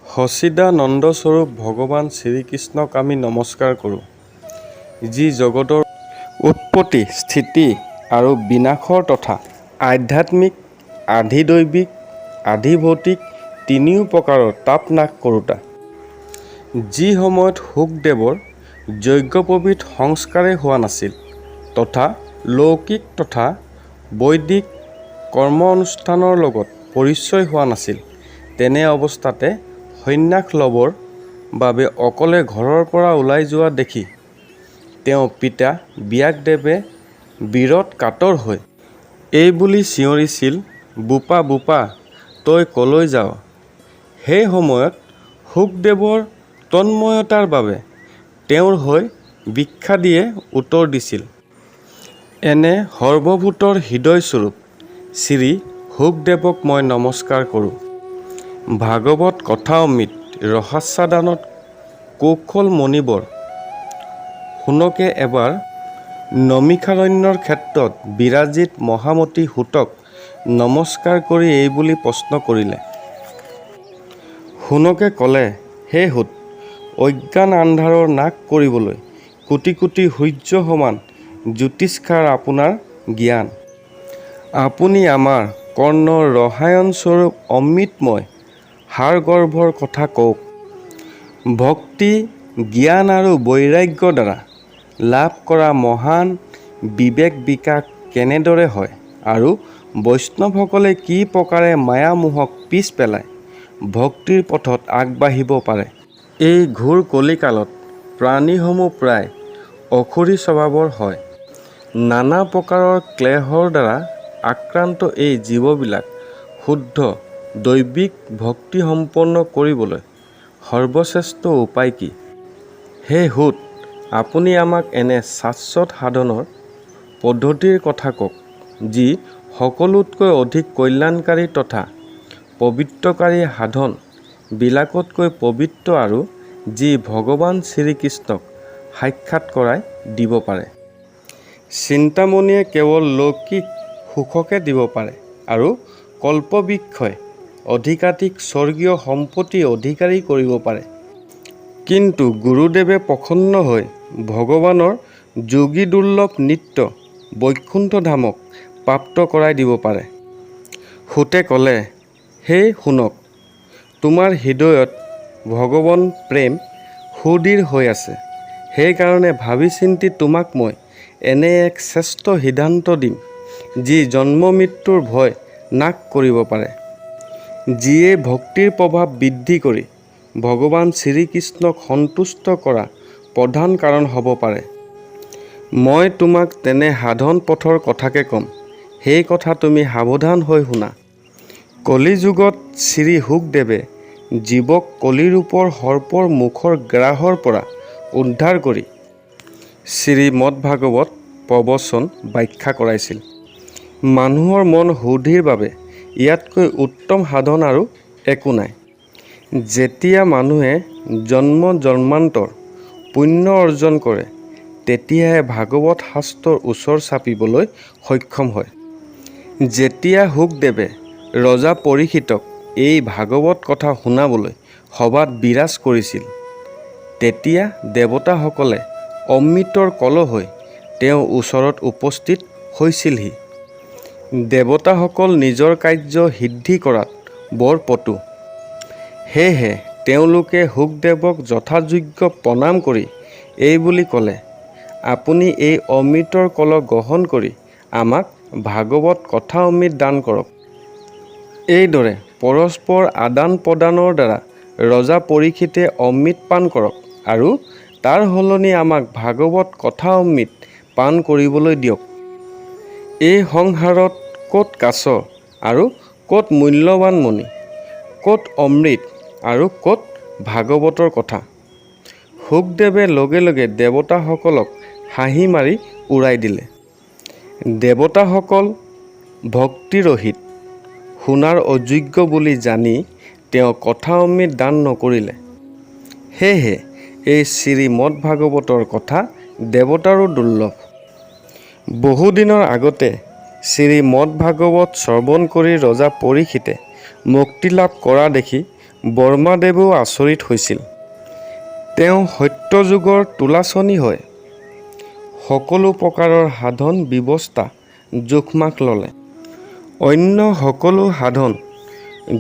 সচিদানন্দস্বৰূপ ভগৱান শ্ৰীকৃষ্ণক আমি নমস্কাৰ কৰোঁ, যি জগতৰ উৎপত্তি, স্থিতি আৰু বিনাশৰ তথা আধ্যাত্মিক, আধিদৈৱিক, আধিভৌতিক তিনিও প্ৰকাৰৰ তাপ নাশ কৰোঁতা। যি সময়ত শুকদেৱৰ যজ্ঞোপৱীত সংস্কাৰেই হোৱা নাছিল তথা লৌকিক তথা বৈদিক কৰ্ম অনুষ্ঠানৰ লগত পৰিচয় হোৱা নাছিল, তেনে অৱস্থাতে সন্ন্যাস ল'বৰ বাবে অকলে ঘৰৰ পৰা ওলাই যোৱা দেখি তেওঁ পিতা ব্যাসদেৱে বিৰত কাতৰ হৈ এই বুলি চিঞৰিছিল, বোপা বোপা তই কলৈ যাৱ? সেই সময়ত শুকদেৱৰ তন্ময়তাৰ বাবে তেওঁৰ হৈ ভিক্ষা দিয়ে উত্তৰ দিছিল, এনে সৰ্বভূতৰ হৃদয়স্বৰূপ শ্ৰী শুকদেৱক মই নমস্কাৰ কৰোঁ। ভাগৱত কথা অমৃত ৰসাস্বাদানত কৌশল মণিবৰ শুনকে এবাৰ নমিষাৰণ্যৰ ক্ষেত্ৰত বিৰাজিত মহামতী সূতক নমস্কাৰ কৰি এই বুলি প্ৰশ্ন কৰিলে। শুনকে ক'লে, হে সূত, অজ্ঞান আন্ধাৰৰ নাশ কৰিবলৈ কোটি কোটি সূৰ্য সমান জ্যোতিষ্কাৰ আপোনাৰ জ্ঞান। আপুনি আমাৰ কৰ্ণৰ ৰসায়নস্বৰূপ অমৃতময় সাৰগৰ্ভৰ কথা কওক। ভক্তি, জ্ঞান আৰু বৈৰাগ্যৰ দ্বাৰা লাভ কৰা মহান বিবেক বিকাশ কেনেদৰে হয় আৰু বৈষ্ণৱসকলে কি প্ৰকাৰে মায়ামোহক পিছ পেলাই ভক্তিৰ পথত আগবাঢ়িব পাৰে। এই ঘোৰ কলিকালত প্ৰাণীসমূহ প্ৰায় অসুৰী স্বভাৱৰ হয়। নানা প্ৰকাৰৰ ক্লেশৰ দ্বাৰা আক্ৰান্ত এই জীৱবিলাক শুদ্ধ দৈৱিক ভক্তি সম্পন্ন কৰিবলৈ সৰ্বশ্ৰেষ্ঠ উপায় কি? হে সূত, আপুনি আমাক এনে শাশ্বত সাধনৰ পদ্ধতিৰ কথা কওক, যি সকলোতকৈ অধিক কল্যাণকাৰী তথা পবিত্ৰকাৰী সাধন বিলাকতকৈ পবিত্ৰ আৰু যি ভগৱান শ্ৰীকৃষ্ণক সাক্ষাৎ কৰাই দিব পাৰে। চিন্তামণিয়ে কেৱল লৌকিক সুখকে দিব পাৰে আৰু কল্পবৃক্ষই অধিকাধিক স্বৰ্গীয় সম্পত্তি অধিকাৰী কৰিব পাৰে। কিন্তু গুৰুদেৱে প্ৰসন্ন হৈ ভগৱানৰ যোগী দুৰ্লভ নিত্য বৈকুণ্ঠ ধামক প্ৰাপ্ত কৰাই দিব পাৰে। সূতে ক'লে, হে শুনক, তোমাৰ হৃদয়ত ভগৱান প্ৰেম সুদৃঢ় হৈ আছে। সেইকাৰণে ভাবি চিন্তি তোমাক মই এনে এক শ্ৰেষ্ঠ সিদ্ধান্ত দিম, যি জন্ম মৃত্যুৰ ভয় নাশ কৰিব পাৰে, যিয়ে ভক্তিৰ প্ৰভাৱ বৃদ্ধি কৰি ভগৱান শ্ৰীকৃষ্ণক সন্তুষ্ট কৰা প্ৰধান কাৰণ হ'ব পাৰে। মই তোমাক তেনে সাধন পথৰ কথাকে ক'ম, সেই কথা তুমি সাৱধান হৈ শুনা। কলিযুগত শ্ৰী শুকদেৱে জীৱক কলিৰূপৰ সৰ্পৰ মুখৰ গ্ৰাসৰ পৰা উদ্ধাৰ কৰি শ্ৰীমদ্ভাগৱত প্ৰবচন ব্যাখ্যা কৰাইছিল। মানুহৰ মন শুদ্ধিৰ বাবে ইয়াতকৈ উত্তম সাধন আৰু একো নাই। যেতিয়া মানুহে জন্ম জন্মান্তৰ পুণ্য অৰ্জন কৰে, তেতিয়াহে ভাগৱত শাস্ত্ৰৰ ওচৰ চাপিবলৈ সক্ষম হয়। যেতিয়া শুকদেৱে ৰজা পৰীক্ষিতক এই ভাগৱত কথা শুনাবলৈ সভাত বিৰাজ কৰিছিল, তেতিয়া দেৱতাসকলে অমৃতৰ কলহ হৈ তেওঁৰ ওচৰত উপস্থিত হৈছিলহি। দেৱতাসকল নিজৰ কাৰ্য সিদ্ধি কৰাত বৰ পটু। সেয়েহে তেওঁলোকে শুকদেৱক যথাযোগ্য প্ৰণাম কৰি এই বুলি ক'লে, আপুনি এই অমৃতৰ কলহ গ্ৰহণ কৰি আমাক ভাগৱত কথা অমৃত দান কৰক। এইদৰে পৰস্পৰ আদান প্ৰদানৰ দ্বাৰা ৰজা পৰীক্ষিতে অমৃত পান কৰক আৰু তাৰ সলনি আমাক ভাগৱত কথা অমৃত পান কৰিবলৈ দিয়ক। এই সংসাৰত ক'ত কাছ আৰু ক'ত মূল্যৱান মণি, ক'ত অমৃত আৰু ক'ত ভাগৱতৰ কথা। শুকদেৱে লগে লগে দেৱতাসকলক হাঁহি মাৰি উৰাই দিলে। দেৱতাসকল ভক্তিৰহিত, শুনাৰ অযোগ্য বুলি জানি তেওঁ কথা অমৃত দান নকৰিলে। সেয়েহে এই শ্ৰীমদ্ভাগৱতৰ কথা দেৱতাৰো দুৰ্লভ। বহুদিনৰ আগতে শ্ৰীমদ্ভাগৱত শ্ৰৱণ কৰি ৰজা পৰীক্ষিতে মুক্তি লাভ কৰা দেখি বৰ্মাদেৱেও আচৰিত হৈছিল। তেওঁ সত্যযুগৰ তোলাচনী হয়। সকলো প্ৰকাৰৰ সাধন ব্যৱস্থা জোখমাখ ল'লে। অন্য সকলো সাধন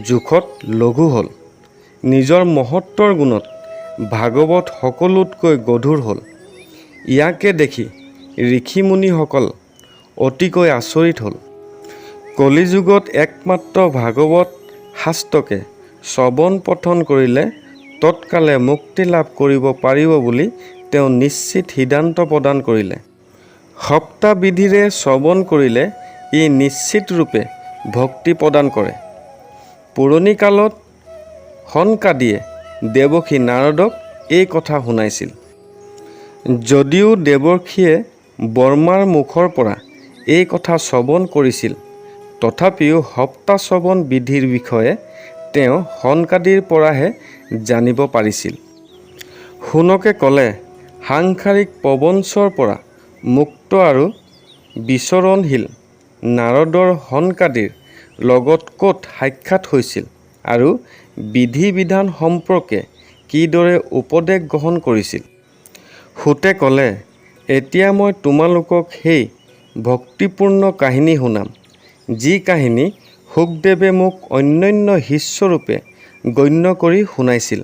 জোখত লঘু হ'ল। নিজৰ মহত্বৰ গুণত ভাগৱত সকলোতকৈ গধুৰ হ'ল। ইয়াকে দেখি ঋষিমুনিসকল অতিকৈ আচৰিত হ'ল। কলিযুগত একমাত্ৰ ভাগৱত শাস্ত্ৰকে শ্ৰৱণ পঠন কৰিলে তৎকালে মুক্তি লাভ কৰিব পাৰিব বুলি তেওঁ নিশ্চিত সিদ্ধান্ত প্ৰদান কৰিলে। সপ্তাবিধিৰে শ্ৰৱণ কৰিলে ই নিশ্চিত ৰূপে ভক্তি প্ৰদান কৰে। পুৰণি কালত সনকাদিয়ে দেৱৰ্ষি নাৰদক এই কথা শুনাইছিল। যদিও দেৱৰ্ষিয়ে বৰ্মাৰ মুখৰ পৰা এই কথা শ্ৰৱণ কৰিছিল, তথাপিও সপ্তাহ শ্ৰৱণ বিধিৰ বিষয়ে তেওঁ সনকাদিৰ পৰাহে জানিব পাৰিছিল। শুনকে ক'লে, সাংসাৰিক প্ৰবঞ্চৰ পৰা মুক্ত আৰু বিচৰণশীল নাৰদৰ সনকাদিৰ লগত ক'ত সাক্ষাৎ হৈছিল আৰু বিধি বিধান সম্পৰ্কে কিদৰে উপদেশ গ্ৰহণ কৰিছিল। সুতে ক'লে, এতিয়া মই তোমালোকক সেই ভক্তিপূৰ্ণ কাহিনী শুনাম, যি কাহিনী শুকদেৱে মোক অনন্য শিষ্যৰূপে গণ্য কৰি শুনাইছিল।